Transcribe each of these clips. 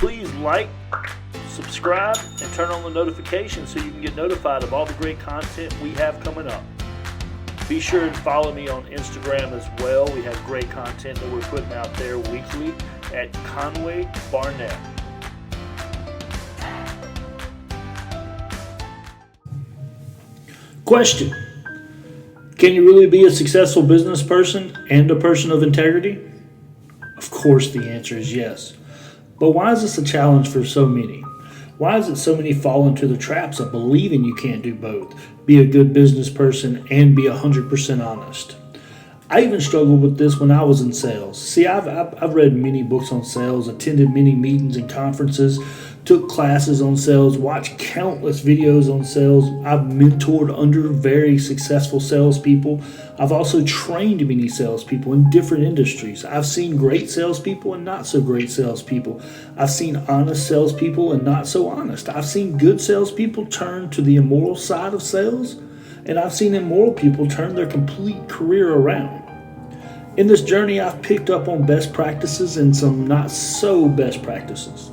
please like, subscribe, and turn on the notifications so you can get notified of all the great content we have coming up. Be sure to follow me on Instagram as well. We have great content that we're putting out there weekly at Conway Barnett. Question: can you really be a successful business person and a person of integrity? Of course the answer is yes. But why is this a challenge for so many? Why is it so many fall into the traps of believing you can't do both, be a good business person and be 100% honest? I even struggled with this when I was in sales. See, I've read many books on sales, attended many meetings and conferences, took classes on sales, watched countless videos on sales. I've mentored under very successful salespeople. I've also trained many salespeople in different industries. I've seen great salespeople and not so great salespeople. I've seen honest salespeople and not so honest. I've seen good salespeople turn to the immoral side of sales, and I've seen immoral people turn their complete career around. In this journey, I've picked up on best practices and some not so best practices.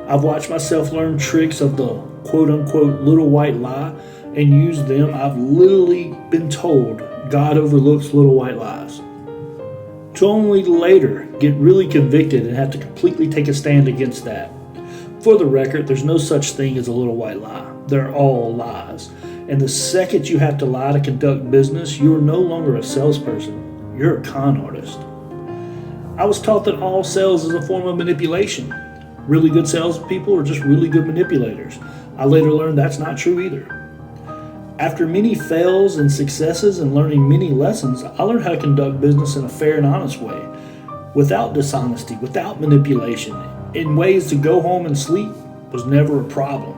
I've watched myself learn tricks of the quote-unquote little white lie and use them. I've literally been told God overlooks little white lies, to only later get really convicted and have to completely take a stand against that. For the record, there's no such thing as a little white lie. They're all lies. And the second you have to lie to conduct business, you are no longer a salesperson. You're a con artist. I was taught that all sales is a form of manipulation. Really good salespeople are just really good manipulators. I later learned that's not true either. After many fails and successes and learning many lessons, I learned how to conduct business in a fair and honest way, without dishonesty, without manipulation, in ways to go home and sleep was never a problem.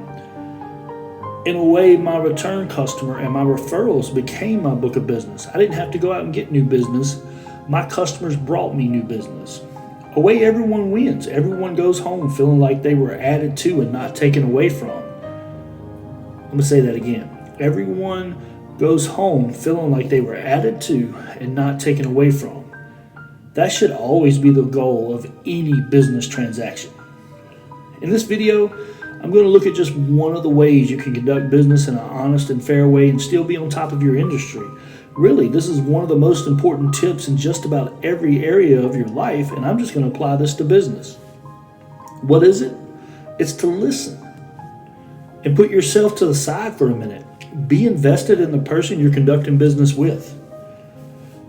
In a way, my return customer and my referrals became my book of business. I didn't have to go out and get new business. My customers brought me new business. A way everyone wins. Everyone goes home feeling like they were added to and not taken away from. I'm going to say that again. Everyone goes home feeling like they were added to and not taken away from. That should always be the goal of any business transaction. In this video, I'm going to look at just one of the ways you can conduct business in an honest and fair way and still be on top of your industry. Really, this is one of the most important tips in just about every area of your life, and I'm just going to apply this to business. What is it? It's to listen and put yourself to the side for a minute. Be invested in the person you're conducting business with.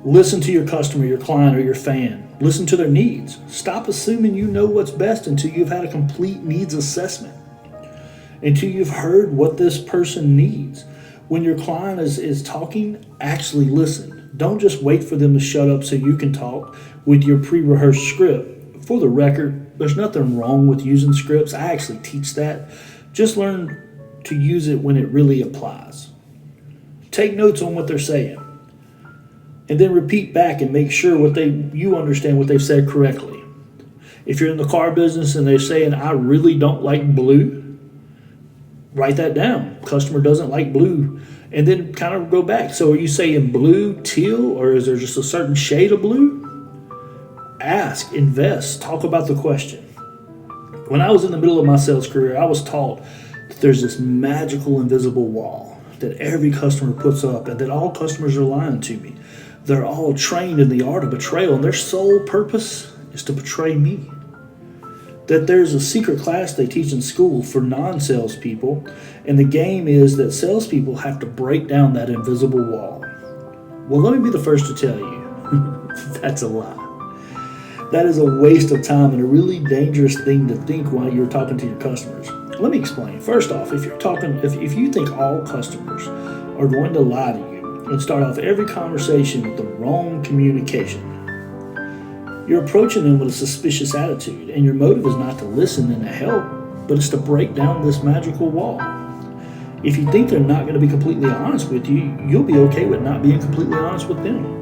Listen to your customer, your client, or your fan. Listen to their needs. Stop assuming you know what's best until you've had a complete needs assessment, until you've heard what this person needs. When your client is talking, actually listen. Don't just wait for them to shut up so you can talk with your pre-rehearsed script. For the record, there's nothing wrong with using scripts. I actually teach that. Just learn to use it when it really applies. Take notes on what they're saying, and then repeat back and make sure you understand what they've said correctly. If you're in the car business and they're saying, I really don't like blue, write that down. Customer doesn't like blue. And then kind of go back. So are you saying blue, teal, or is there just a certain shade of blue? Ask, invest, talk about the question. When I was in the middle of my sales career, I was taught that there's this magical invisible wall that every customer puts up and that all customers are lying to me. They're all trained in the art of betrayal, and their sole purpose is to betray me. That there's a secret class they teach in school for non-salespeople, and the game is that salespeople have to break down that invisible wall. Well, let me be the first to tell you, that's a lie. That is a waste of time and a really dangerous thing to think while you're talking to your customers. Let me explain. First off, if you think all customers are going to lie to you and start off every conversation with the wrong communication, you're approaching them with a suspicious attitude, and your motive is not to listen and to help, but it's to break down this magical wall. If you think they're not going to be completely honest with you, you'll be okay with not being completely honest with them.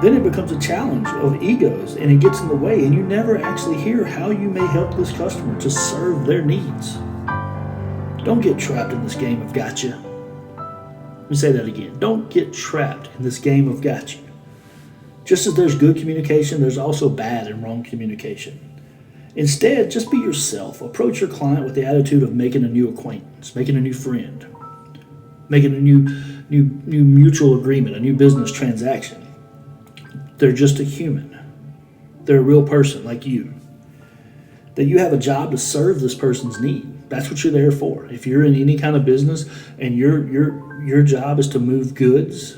Then it becomes a challenge of egos, and it gets in the way, and you never actually hear how you may help this customer to serve their needs. Don't get trapped in this game of gotcha. Let me say that again. Don't get trapped in this game of gotcha. Just as there's good communication, there's also bad and wrong communication. Instead, just be yourself. Approach your client with the attitude of making a new acquaintance, making a new friend, making a new mutual agreement, a new business transaction. They're just a human. They're a real person like you. That you have a job to serve this person's need. That's what you're there for. If you're in any kind of business and your job is to move goods,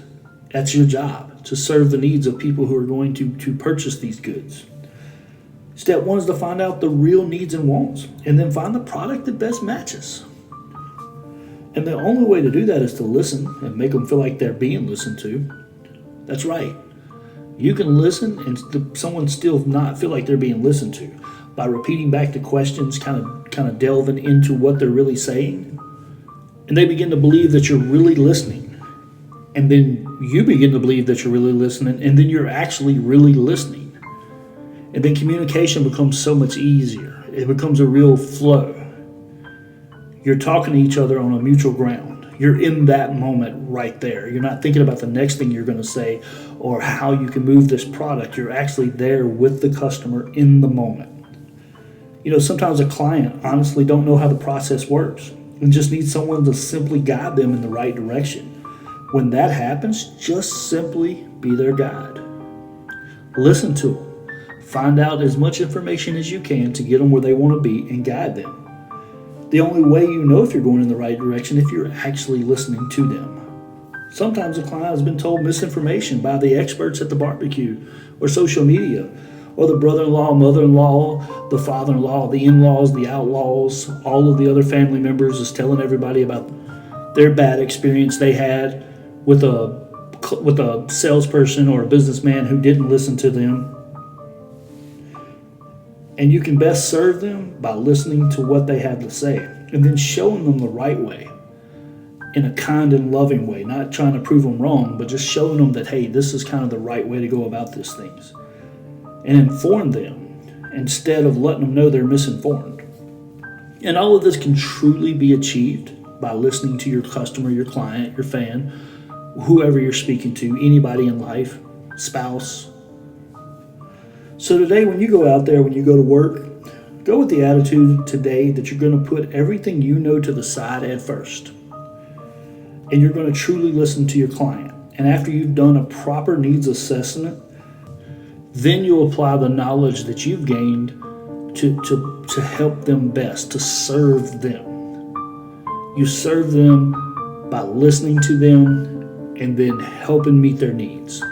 that's your job, to serve the needs of people who are going to purchase these goods. Step one is to find out the real needs and wants, and then find the product that best matches. And the only way to do that is to listen and make them feel like they're being listened to. That's right. You can listen and someone still not feel like they're being listened to by repeating back the questions, kind of delving into what they're really saying. And they begin to believe that you're really listening. And then you begin to believe that you're really listening, and then you're actually really listening. And then communication becomes so much easier. It becomes a real flow. You're talking to each other on a mutual ground. You're in that moment right there. You're not thinking about the next thing you're going to say or how you can move this product. You're actually there with the customer in the moment. Sometimes a client honestly don't know how the process works and just needs someone to simply guide them in the right direction. When that happens, just simply be their guide. Listen to them. Find out as much information as you can to get them where they want to be and guide them. The only way you know if you're going in the right direction if you're actually listening to them. Sometimes a client has been told misinformation by the experts at the barbecue or social media, or the brother-in-law, mother-in-law, the father-in-law, the in-laws, the outlaws, all of the other family members is telling everybody about their bad experience they had with a salesperson or a businessman who didn't listen to them. And you can best serve them by listening to what they have to say and then showing them the right way in a kind and loving way, not trying to prove them wrong, but just showing them that, hey, this is kind of the right way to go about these things. And inform them instead of letting them know they're misinformed. And all of this can truly be achieved by listening to your customer, your client, your fan, whoever you're speaking to, anybody in life, spouse. So today, when you go out there, when you go to work, go with the attitude today that you're going to put everything you know to the side at first. And you're going to truly listen to your client. And after you've done a proper needs assessment, then you'll apply the knowledge that you've gained to help them best, to serve them. You serve them by listening to them and then helping meet their needs.